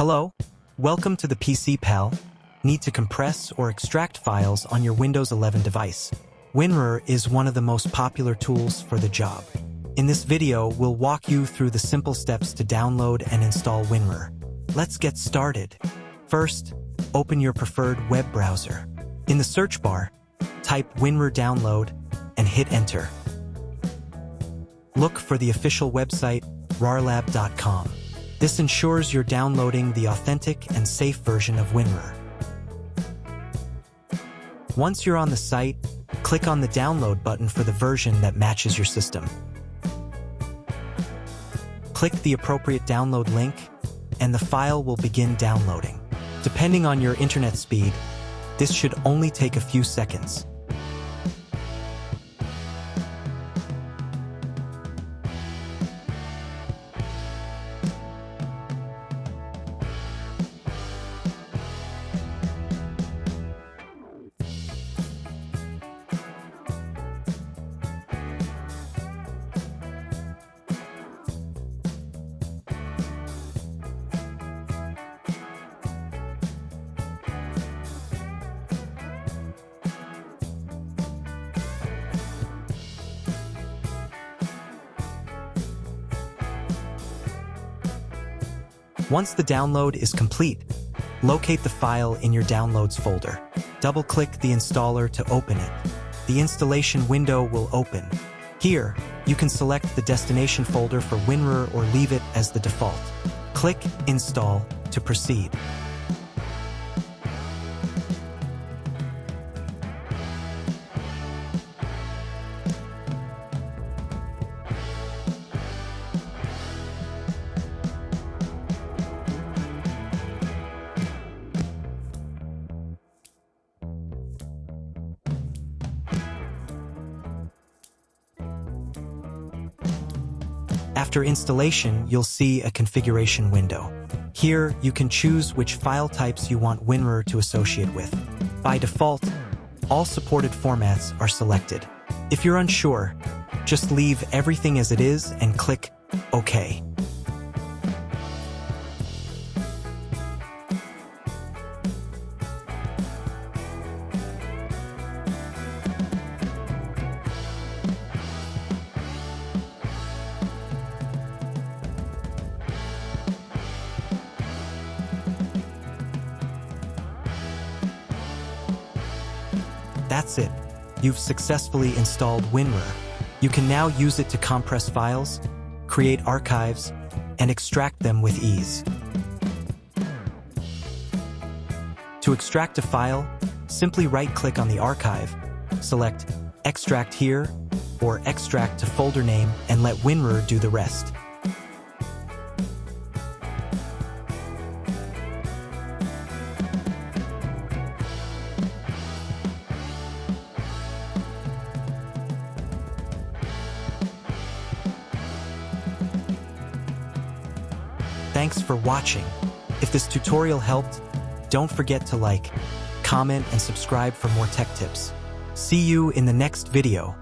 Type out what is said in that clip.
Hello, welcome to the PC Pal. Need to compress or extract files on your Windows 11 device? WinRAR is one of the most popular tools for the job. In this video, we'll walk you through the simple steps to download and install WinRAR. Let's get started. First, open your preferred web browser. In the search bar, type WinRAR download and hit enter. Look for the official website, rarlab.com. This ensures you're downloading the authentic and safe version of WinRAR. Once you're on the site, click on the download button for the version that matches your system. Click the appropriate download link, and the file will begin downloading. Depending on your internet speed, this should only take a few seconds. Once the download is complete, locate the file in your Downloads folder. Double-click the installer to open it. The installation window will open. Here, you can select the destination folder for WinRAR or leave it as the default. Click Install to proceed. After installation, you'll see a configuration window. Here, you can choose which file types you want WinRAR to associate with. By default, all supported formats are selected. If you're unsure, just leave everything as it is and click OK. That's it. You've successfully installed WinRAR. You can now use it to compress files, create archives, and extract them with ease. To extract a file, simply right-click on the archive, select Extract Here or Extract to Folder Name, and let WinRAR do the rest. Thanks for watching. If this tutorial helped, don't forget to like, comment, and subscribe for more tech tips. See you in the next video.